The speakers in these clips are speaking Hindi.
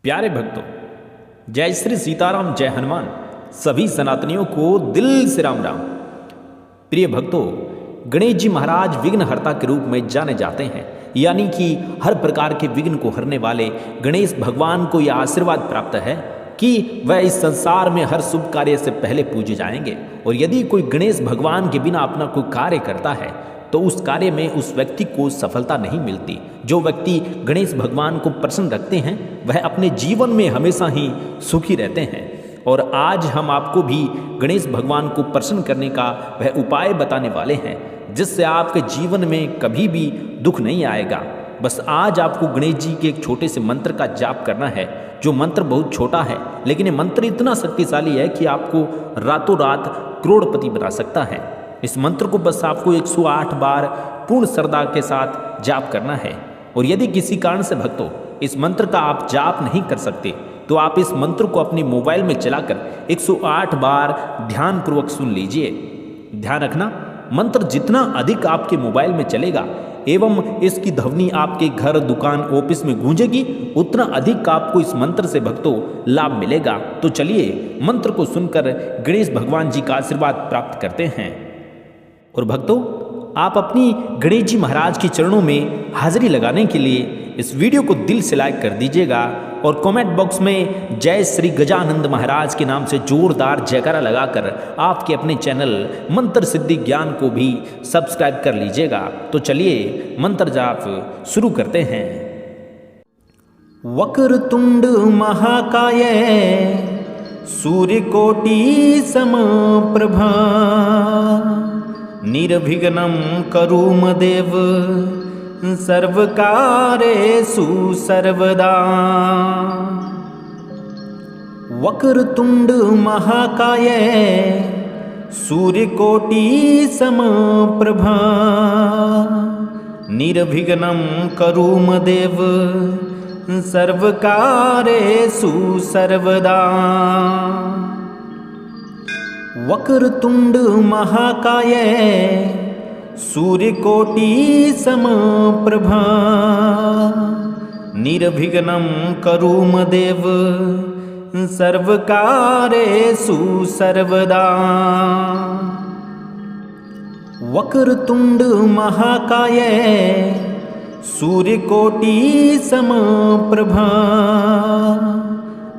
प्यारे भक्तों, जय श्री सीताराम, जय हनुमान। सभी सनातनियों को दिल से राम राम। प्रिय भक्तों, गणेश जी महाराज विघ्नहर्ता के रूप में जाने जाते हैं, यानी कि हर प्रकार के विघ्न को हरने वाले गणेश भगवान को यह आशीर्वाद प्राप्त है कि वह इस संसार में हर शुभ कार्य से पहले पूजे जाएंगे। और यदि कोई गणेश भगवान के बिना अपना कोई कार्य करता है तो उस कार्य में उस व्यक्ति को सफलता नहीं मिलती। जो व्यक्ति गणेश भगवान को प्रसन्न रखते हैं वह अपने जीवन में हमेशा ही सुखी रहते हैं। और आज हम आपको भी गणेश भगवान को प्रसन्न करने का वह उपाय बताने वाले हैं, जिससे आपके जीवन में कभी भी दुख नहीं आएगा। बस आज आपको गणेश जी के एक छोटे से मंत्र का जाप करना है, जो मंत्र बहुत छोटा है, लेकिन ये मंत्र इतना शक्तिशाली है कि आपको रातों रात करोड़पति बना सकता है। इस मंत्र को बस आपको 108 बार पूर्ण श्रद्धा के साथ जाप करना है। और यदि किसी कारण से भक्तों इस मंत्र का आप जाप नहीं कर सकते तो आप इस मंत्र को अपने मोबाइल में चलाकर 108 बार ध्यान पूर्वक सुन लीजिए। ध्यान रखना, मंत्र जितना अधिक आपके मोबाइल में चलेगा एवं इसकी ध्वनि आपके घर, दुकान, ऑफिस में गूंजेगी, उतना अधिक आपको इस मंत्र से भक्तों लाभ मिलेगा। तो चलिए मंत्र को सुनकर गणेश भगवान जी का आशीर्वाद प्राप्त करते हैं। और भक्तों, आप अपनी गणेश जी महाराज के चरणों में हाजिरी लगाने के लिए इस वीडियो को दिल से लाइक कर दीजिएगा और कमेंट बॉक्स में जय श्री गजानंद महाराज के नाम से जोरदार जयकारा लगाकर आपके अपने चैनल मंत्र सिद्धि ज्ञान को भी सब्सक्राइब कर लीजिएगा। तो चलिए मंत्र जाप शुरू करते हैं। वक्रतुंड महाकाय सूर्यकोटि समप्रभा निर्विघ्नं करुमदेव सर्वकारेषु सर्वदा। वक्रतुंड महाकाय सूर्यकोटि समप्रभा निर्विघ्नं करुमदेव सर्वकारेषु सर्वदा। वक्रतुंड महाकाय सूर्यकोटि समप्रभा निर्विघ्नं करुमदेव सर्वकारेषु सर्वदा। वक्रतुंड महाकाय सूर्यकोटि समप्रभा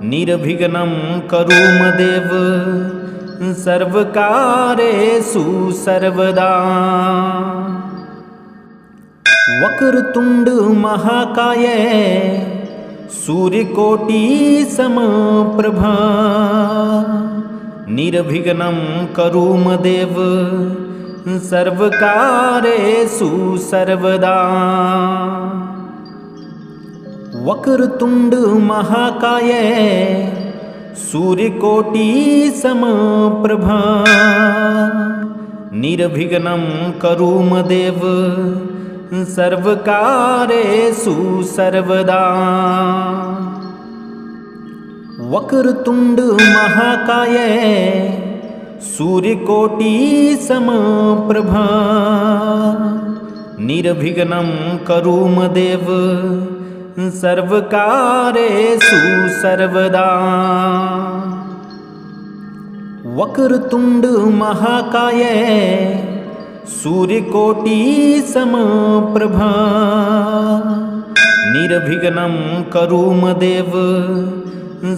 निर्विघ्नं करुमदेव सर्वकारेषु सर्वदा। वक्रतुंड महाकाय सूर्यकोटि समप्रभा निर्विघ्नं करुमदेव सर्वकारेषु सर्वदा। वक्रतुंड महाकाय सूर्यकोटि समप्रभा निर्विघ्नं करुमदेव सर्वकारेषु सर्वदा। वक्रतुंड महाकाय सूर्यकोटि समप्रभा निर्विघ्नं करुमदेव सर्वकारेषु सर्वदा। वक्रतुंड महाकाय सूर्यकोटि समप्रभा निर्विघ्नं करुमदेव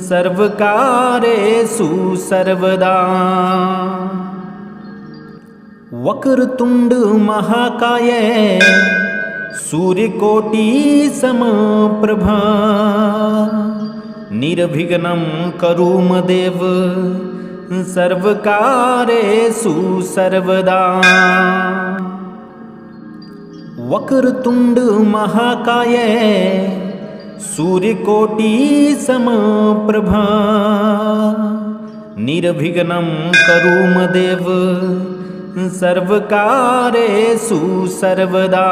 सर्वकारेषु सर्वदा। वक्रतुंड महाकाय सूर्यकोटि समप्रभा निर्विघ्नं करुमदेव सर्वकारेषु सर्वदा। वक्रतुंड महाकाय सूर्यकोटि समप्रभा निर्विघ्नं करुमदेव सर्वकारेषु सर्वदा।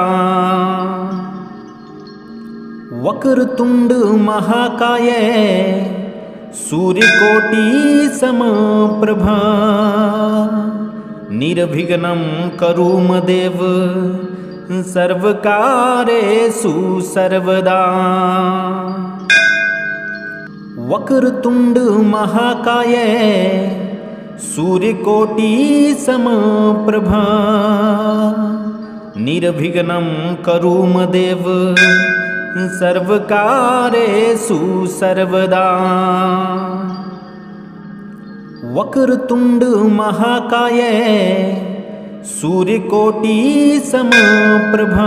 वक्रतुंड महाकाय सूर्यकोटि समप्रभा निर्विघ्नं करुमदेव सर्वकारेषु सर्वदा। वक्रतुंड महाकाय सूर्यकोटि समप्रभा निर्विघ्नं कुरु देव सर्वकारेषु सर्वदा। वक्रतुंड महाकाय सूर्यकोटि समप्रभा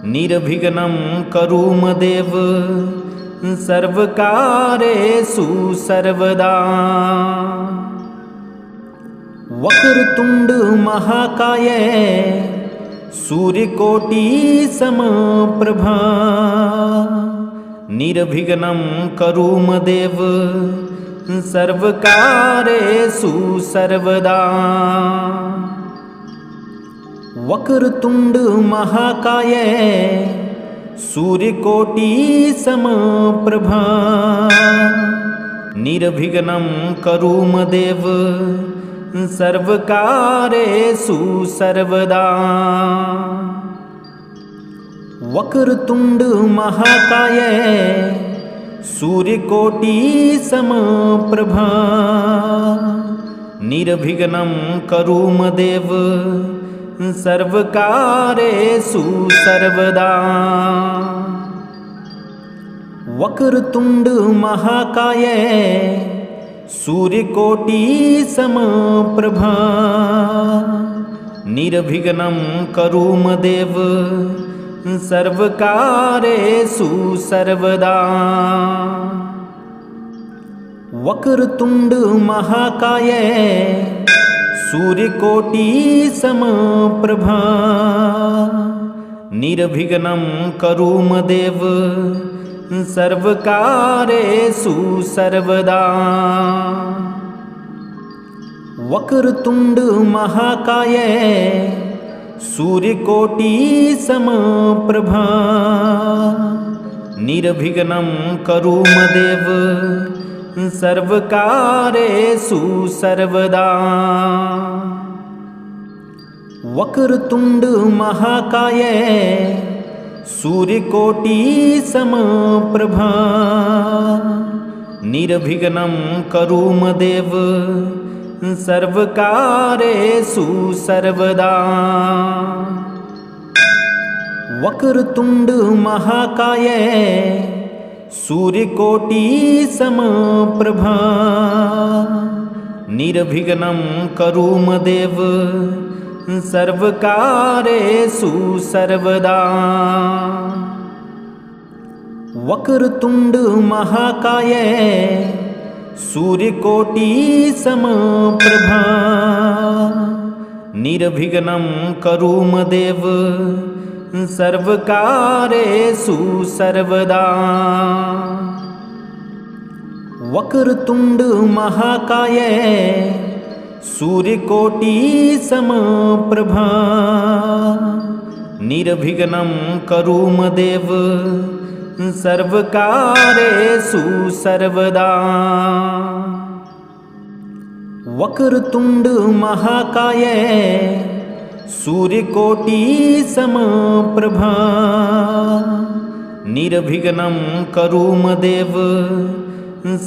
निर्विघ्नं कुरु देव सर्वकारेषु सर्वदा। वक्रतुंड महाकाय सूर्यकोटि समप्रभा निर्विघ्नं कुरु देव सर्वकारेषु सर्वदा। वक्रतुंड महाकाय सूर्यकोटि समप्रभा निर्विघ्नं कुरु देव सर्वकारेषु सर्वदा। वक्रतुंड महाकाय सूर्यकोटि समप्रभा निर्विघ्नं कुरु देव सर्वकारेषु सर्वदा। वक्रतुंड महाकाय सूर्यकोटि समप्रभा निर्विघ्नं कुरु देव सर्वकारेषु सर्वदा। वक्रतुंड महाकाय सूर्यकोटि समप्रभा निर्विघ्नं कुरु देव सर्वकारेषु सर्वदा। वक्रतुंड महाकाय सूर्यकोटि समप्रभा निर्विघ्नं कुरु देव सर्वकारेषु सर्वदा। वक्रतुंड महाकाय सूर्यकोटि समप्रभा निर्विघ्नं कुरु देव सर्वकारेषु सर्वदा। वक्रतुंड महाकाय सूर्यकोटि समप्रभा निर्विघ्नं कुरु देव सर्वकारेषु सर्वदा। वक्रतुंड महाकाय सूर्यकोटि समप्रभा निर्विघ्नं कुरु देव सर्वकारेषु सर्वदा। वक्रतुंड महाकाय सूर्यकोटि समप्रभा निर्विघ्नं कुरु देव सर्वकारेषु सर्वदा। वक्रतुंड महाकाय सूर्यकोटि समप्रभा निर्विघ्नं कुरु देव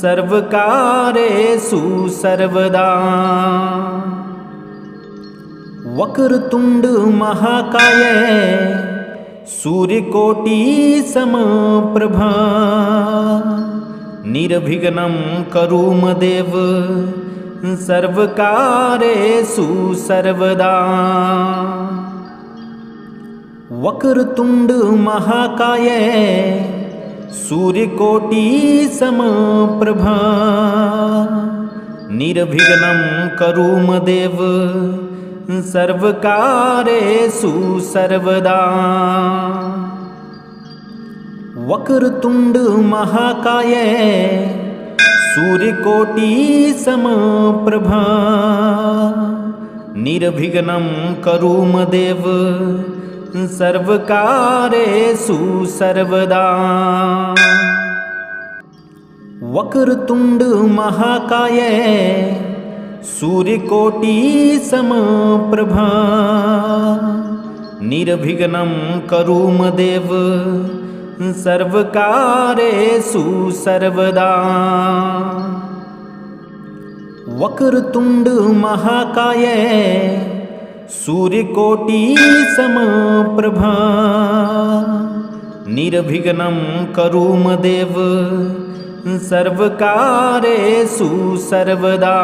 सर्वकारेषु सर्वदा। वक्रतुंड महाकाय सूर्यकोटि समप्रभा निर्विघ्नं कुरु देव सर्वकारेषु सर्वदा। वक्रतुंड महाकाय सूर्यकोटि समप्रभा निर्विघ्नं कुरु देव सर्वकारेषु सर्वदा। वक्रतुंड महाकाय सूर्यकोटि समप्रभा निर्विघ्नं कुरु देव सर्वकारेषु सर्वदा। वक्रतुंड महाकाय सूर्यकोटि समप्रभा निर्विघ्नं करुमदेव सर्वकारेषु सर्वदा। वक्रतुंड महाकाय सूर्यकोटि समप्रभा निर्विघ्नं करुमदेव सर्वकारेषु सर्वदा।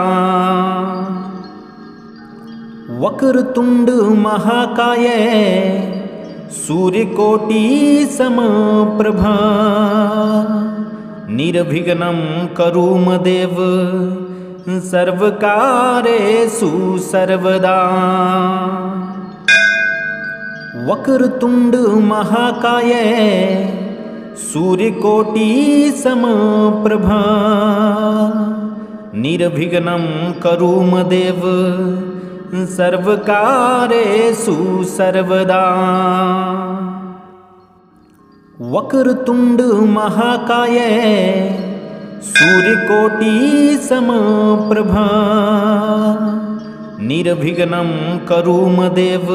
वक्रतुंड महाकाय सूर्यकोटि समप्रभा निर्विघ्नं करुमदेव सर्वकारेषु सर्वदा। वक्रतुंड महाकाय सूर्यकोटि समप्रभा निर्विघ्नं करुमदेव सर्वकारेषु सर्वदा। वक्रतुंड महाकाय सूर्यकोटि समप्रभा निर्विघ्नं करुमदेव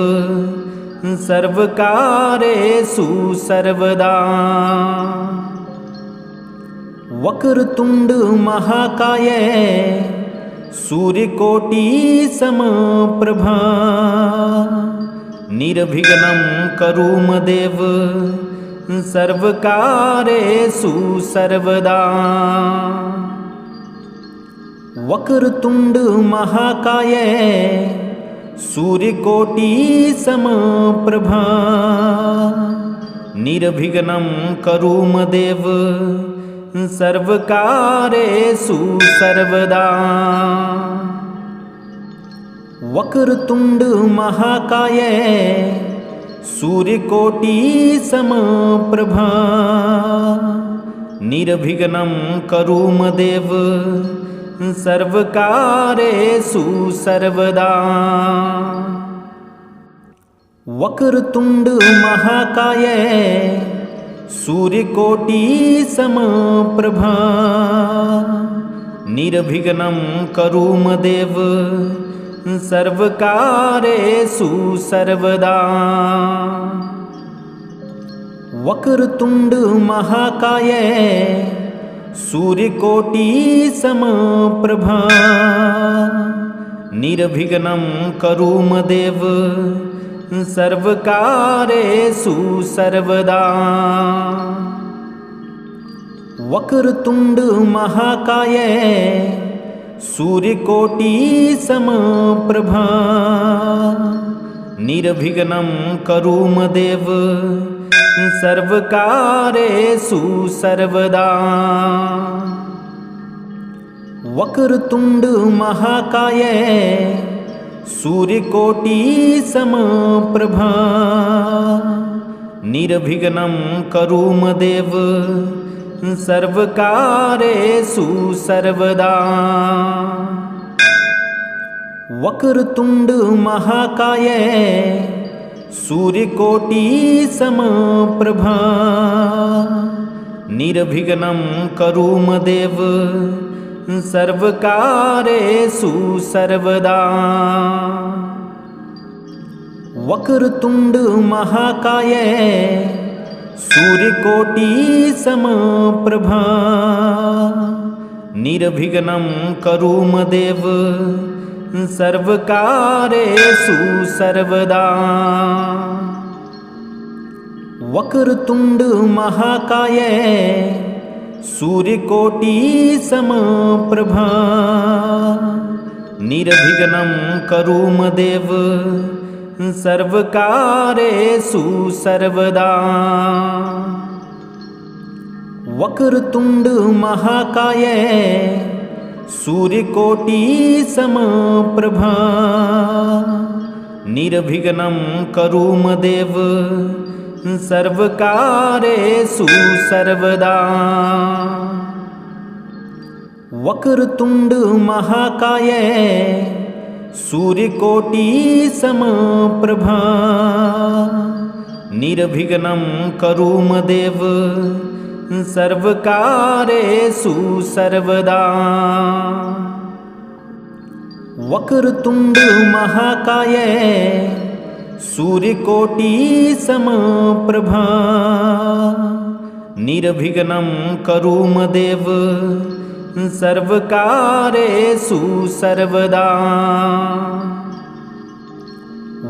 सर्वकारेषु सर्वदा। वक्रतुंड महाकाय सूर्यकोटि समप्रभा निर्विघ्नं करुमदेव सर्वकारेषु सर्वदा। वक्रतुंड महाकाय सूर्यकोटि समप्रभा निर्विघ्नं करुमदेव सर्वकारेषु सर्वदा। वक्रतुंड महाकाय सूर्यकोटि समप्रभा निर्विघ्नं करुमदेव सर्वकारेषु सर्वदा। वक्रतुंड महाकाय सूर्यकोटि समप्रभा निर्विघ्नं करुमदेव सर्वकारेषु सर्वदा। वक्रतुंड महाकाय सूर्यकोटि समप्रभा निर्विघ्नं करुमदेव सर्वकारेषु सर्वदा। वक्रतुंड महाकाय सूर्यकोटि समप्रभा निर्विघ्नं करुमदेव सर्वकारेषु सर्वदा। वक्रतुंड महाकाय सूर्यकोटि समप्रभा निर्विघ्नं करुमदेव सर्वकारेषु सर्वदा। वक्रतुंड महाकाय सूर्यकोटि समप्रभा निर्विघ्नं करुमदेव सर्वकारेषु सर्वदा। वक्रतुंड महाकाय सूर्यकोटि समप्रभा निर्विघ्नं करुमदेव सर्वकारेषु सर्वदा। वक्रतुंड महाकाय सूर्यकोटि समप्रभा निर्विघ्नं करुमदेव सर्वकारेषु सर्वदा। वक्रतुंड महाकाय सूर्यकोटि समप्रभा निर्विघ्नं करुमदेव सर्वकारेषु सर्वदा। वक्रतुंड महाकाय सूर्यकोटि समप्रभा निर्विघ्नं करुमदेव सर्वकारेषु सर्वदा। वक्रतुंड महाकाय सूर्यकोटि समप्रभा निर्विघ्नं कुरु देव सर्वकारेषु सर्वदा।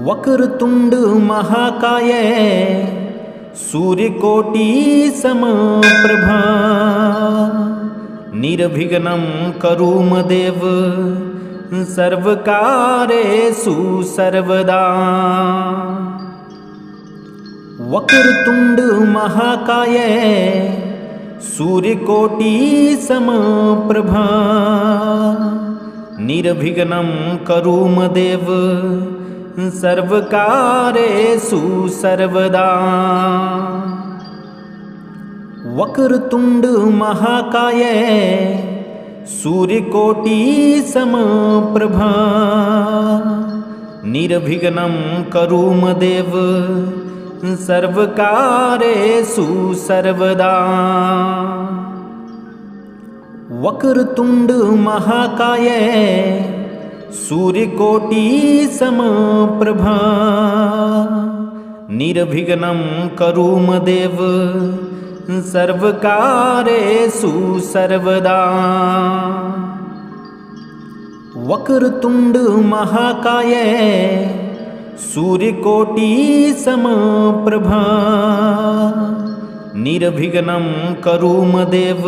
वक्रतुंड महाकाय सूर्यकोटि समप्रभा निर्विघ्नं कुरु देव सर्वकारेषु सर्वदा। वक्रतुंड महाकाय सूर्यकोटि समप्रभा निर्विघ्नं कुरु देव सर्वकारेषु सर्वदा। वक्रतुंड महाकाय सूर्यकोटि समप्रभा निर्विघ्नं कुरु देव सर्वकारेषु सर्वदा। वक्रतुंड महाकाय सूर्यकोटि समप्रभा निर्विघ्नं कुरु देव सर्वकारेषु सर्वदा। वक्रतुंड महाकाय सूर्यकोटि समप्रभा निर्विघ्नं कुरु देव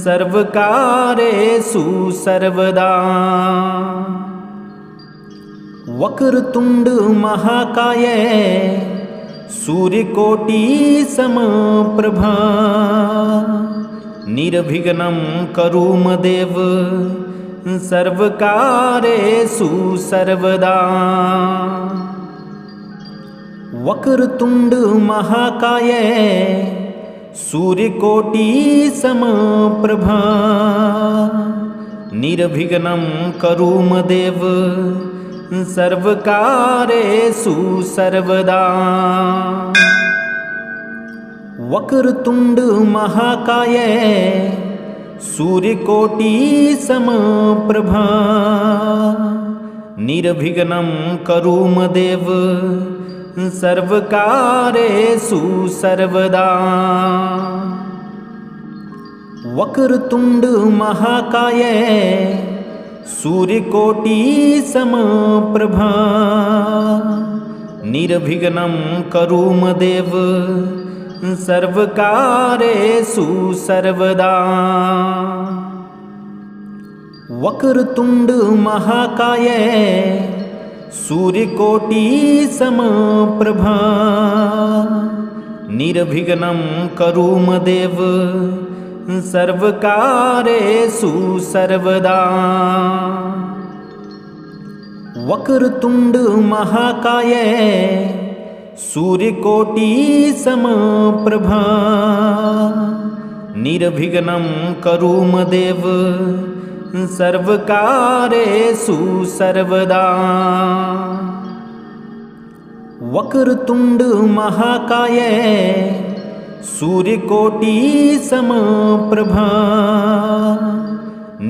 सर्वकारेषु सर्वदा। वक्रतुंड महाकाय सूर्यकोटि समप्रभा निर्विघ्नं कुरु देव सर्वकारेषु सर्वदा। वक्रतुंड महाकाय सूर्यकोटि समप्रभा निर्विघ्नं कुरु देव सर्वकारेषु सर्वदा। वक्रतुंड महाकाय सूर्यकोटि समप्रभा निर्विघ्नं कुरु देव सर्वकारेषु सर्वदा। वक्रतुंड महाकाय सूर्यकोटि समप्रभा निर्विघ्नं कुरु देव सर्वकारेषु सर्वदा। वक्रतुंड महाकाय सूर्यकोटि समप्रभा निर्विघ्नं कुरु देव सर्वकारेषु सर्वदा। वक्रतुंड महाकाय सूर्यकोटि समप्रभा निर्विघ्नं कुरु देव सर्वकारेषु सर्वदा। वक्रतुंड महाकाय सूर्यकोटि समप्रभा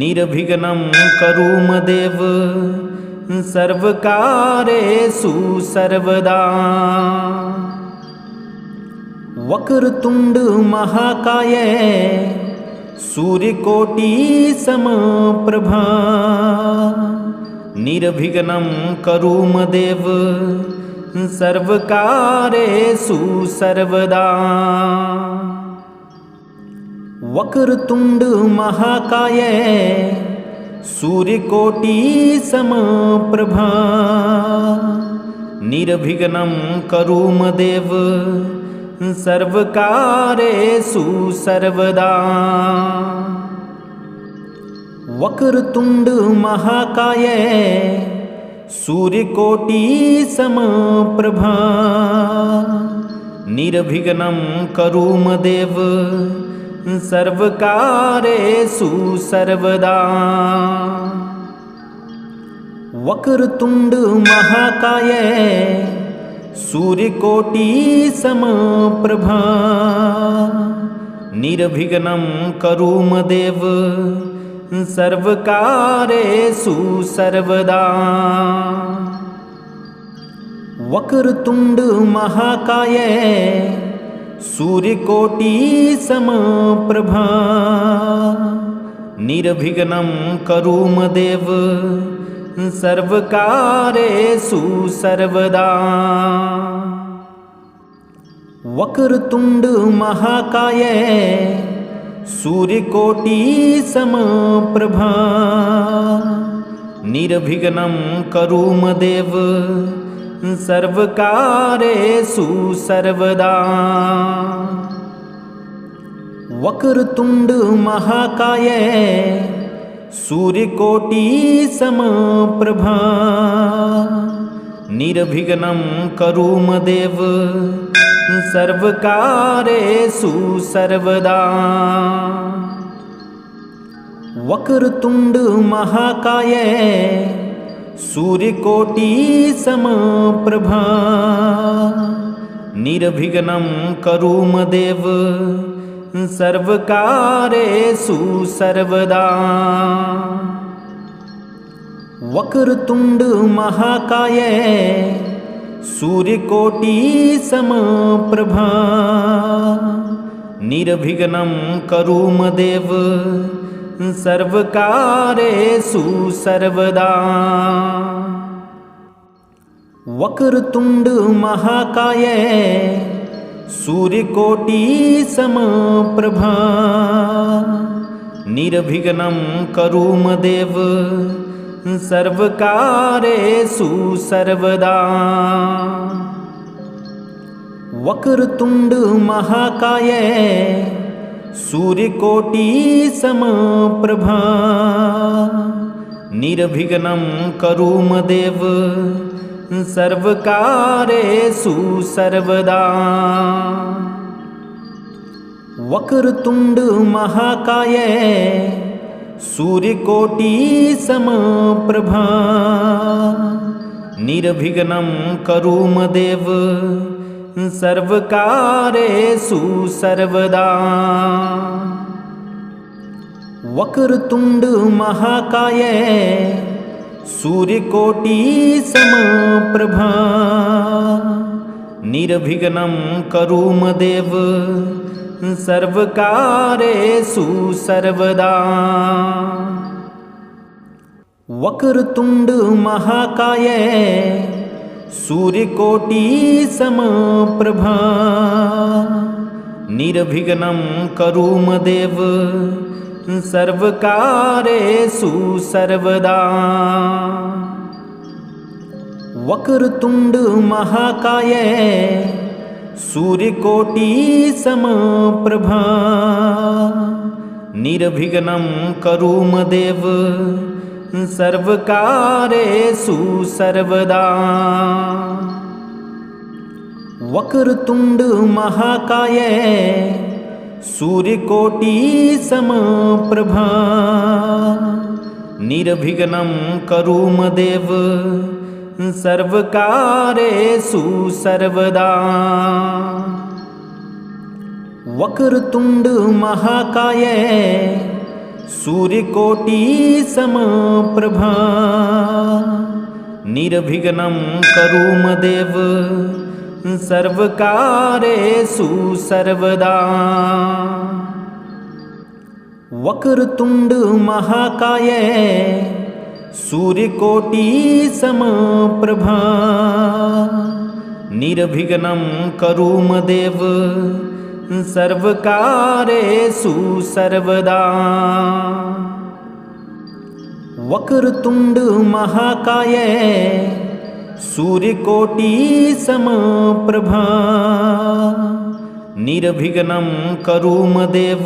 निर्विघ्नं कुरु देव सर्वकारेषु सर्वदा। वक्रतुंड महाकाय सूर्यकोटि समप्रभा निर्विघ्नं कुरु देव सर्वकारेषु सर्वदा। वक्रतुंड महाकाय सूर्यकोटि समप्रभा निर्विघ्नं कुरु देव सर्वकारेषु सर्वदा। वक्रतुंड महाकाय सूर्यकोटि समप्रभा निर्विघ्नं कुरु देव सर्वकारेषु सर्वदा। वक्रतुंड महाकाय सूर्यकोटि समप्रभा निर्विघ्नं कुरु देव सर्वकारेषु सर्वदा। वक्रतुंड महाकाय सूर्यकोटि समप्रभा निर्विघ्नं करोमि देव सर्वकार्येषु सर्वदा। वक्रतुंड महाकाय सूर्यकोटि समप्रभा निर्विघ्नं करोमि देव सर्वकार्येषु सर्वदा। वक्रतुंड महाकाय सूर्यकोटि समप्रभा निर्विघ्नं करोमि देव सर्वकार्येषु सर्वदा। वक्रतुंड महाकाय सूर्यकोटि समप्रभा निर्विघ्नं करोमि देव सर्वकार्येषु सर्वदा। वक्रतुंड महाकाय सूर्यकोटि समप्रभा निर्विघ्नं करोमि देव सर्वकार्येषु सर्वदा। वक्रतुंड महाकाय सूर्यकोटि समप्रभा निर्विघ्नं करोमि देव सर्वकार्येषु सर्वदा। वक्रतुंड महाकाय सूर्यकोटि समप्रभा निर्विघ्नं करोमि देव सर्वकार्येषु सर्वदा। वक्रतुंड महाकाय सूर्यकोटि समप्रभा निर्विघ्नं करोमि देव सर्वकार्येषु सर्वदा। वक्रतुंड महाकाय सूर्यकोटि समप्रभा निर्विघ्नं करोमि देव सर्वकार्येषु सर्वदा। वक्रतुंड महाकाय सूर्यकोटि समप्रभा निर्विघ्नं करोमि देव सर्वकार्येषु सर्वदा। वक्रतुंड महाकाय सूर्यकोटि समप्रभा निर्विघ्नं करोमि देव सर्वकार्येषु सर्वदा। वक्रतुंड महाकाय सूर्यकोटि समप्रभा निर्विघ्नं करोमि देव सर्वकार्येषु सर्वदा। वक्रतुंड महाकाय सूर्यकोटि समप्रभा निर्विघ्नं करोमि देव सर्वकार्येषु सर्वदा। वक्रतुंड महाकाय सूर्यकोटि समप्रभा निर्विघ्नं करोमि देव सर्वकार्येषु सर्वदा। वक्रतुंड महाकाय सूर्यकोटि समप्रभा निर्विघ्नं करोमि देव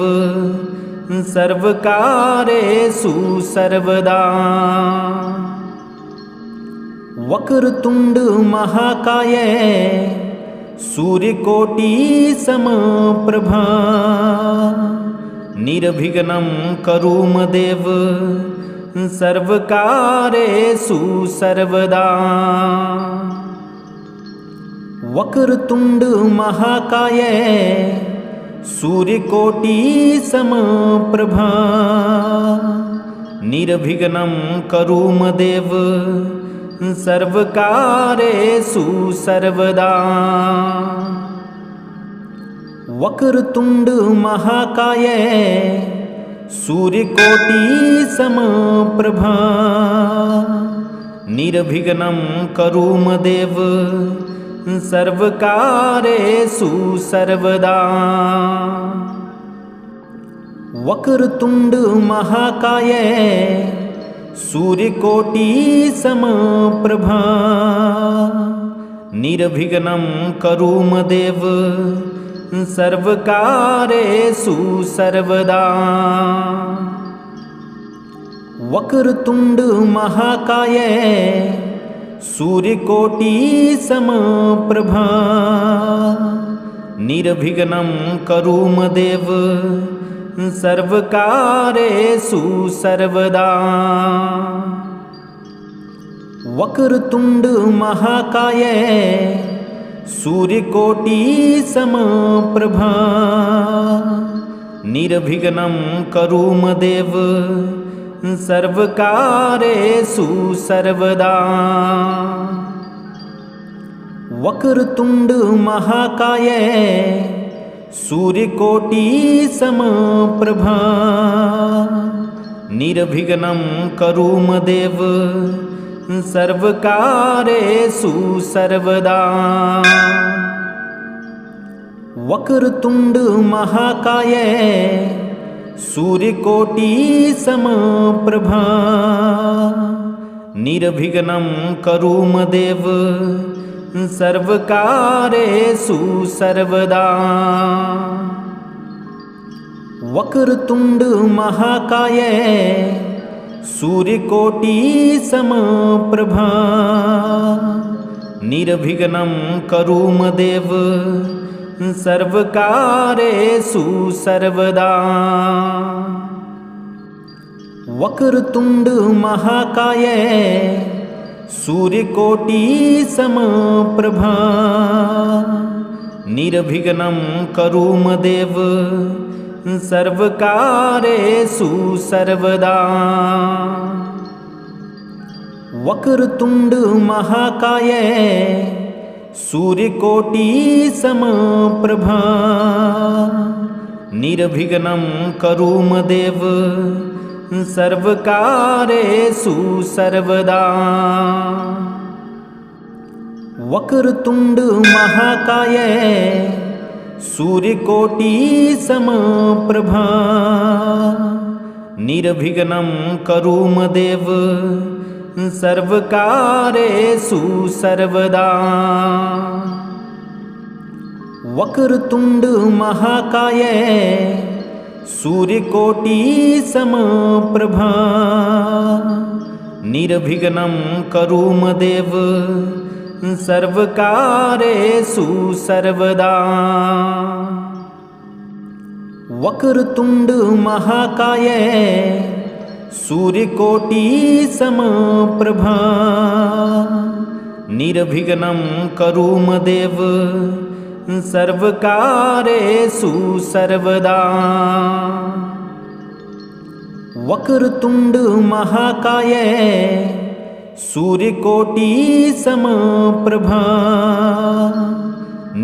सर्वकार्येषु सर्वदा। वक्रतुंड महाकाय सूर्यकोटि समप्रभा निर्विघ्नं करोमि देव सर्वकार्येषु सर्वदा। वक्रतुंड महाकाय सूर्यकोटि समप्रभा निर्विघ्नं करोमि देव सर्वकारेषु सर्वदा। वक्रतुंड महाकाय सूर्यकोटि समप्रभा निर्विघ्नं करुम देव सर्वकारेषु सर्वदा। वक्रतुंड महाकाय सूर्यकोटि समप्रभा निर्विघ्नं करुम देव सर्वकारेषु सर्वदा। वक्रतुंड महाकाय सूर्यकोटि समप्रभा निर्विघ्नं करुम देव सर्वकारेषु सर्वदा। वक्रतुंड महाकाय सूर्यकोटि समप्रभा निर्विघ्नं करुम देव सर्वकारेषु सर्वदा। वक्रतुंड महाकाय सूर्यकोटि समप्रभा निर्विघ्नं करुम देव सर्वकारेषु सर्वदा। वक्रतुंड महाकाय सूर्यकोटि समप्रभा निर्विघ्नं करुम देव सर्वकारेषु सर्वदा। वक्रतुंड महाकाय सूर्यकोटि समप्रभा निर्विघ्नं करुम देव सर्वकारेषु सर्वदा। वक्रतुंड महाकाय सूर्यकोटि समप्रभा निर्विघ्नं करुम देव सर्वकारेषु सर्वदा। वक्रतुंड महाकाय सूर्यकोटि समप्रभा निर्विघ्नं करुम देव सर्वकारेषु सर्वदा। वक्रतुंड महाकाय सूर्यकोटि समप्रभा निर्विघ्नं करुम देव सर्वकारेषु सर्वदा। वक्रतुंड महाकाय सूर्यकोटि समप्रभा निर्विघ्नं करुम देव सर्वकारेषु सर्वदा। वक्रतुंड महाकाय सूर्यकोटि समप्रभा निर्विघ्नं करुम देव सर्वकारेषु सर्वदा। वक्रतुंड महाकाय सूर्यकोटि समप्रभा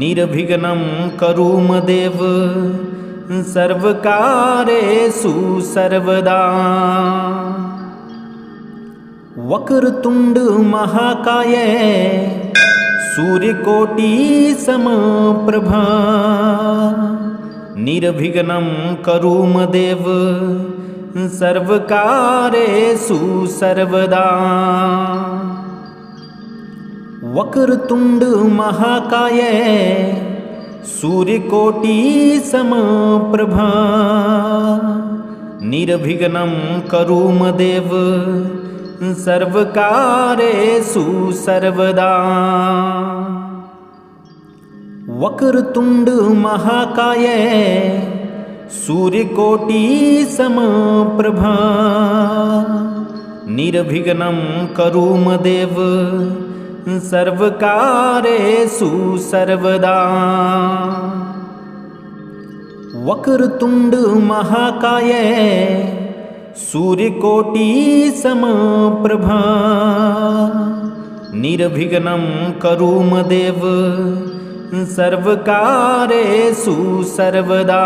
निर्विघ्नं करुम देव सर्वकारेषु सर्वदा। वक्रतुंड महाकाय सूर्यकोटि समप्रभा निर्विघ्नं करुम देव सर्वकारेषु सर्वदा। वक्रतुंड महाकाय सूर्यकोटि समप्रभा निर्विघ्नं करुम देव सर्वकारेषु सर्वदा। वक्रतुंड महाकाय सूर्यकोटि समप्रभा निर्विघ्नं करुम देव सर्वकारेषु सर्वदा। वक्रतुंड महाकाय सूर्यकोटि समप्रभा निर्विघ्नं करुमदेव सर्वकारेषु सर्वदा।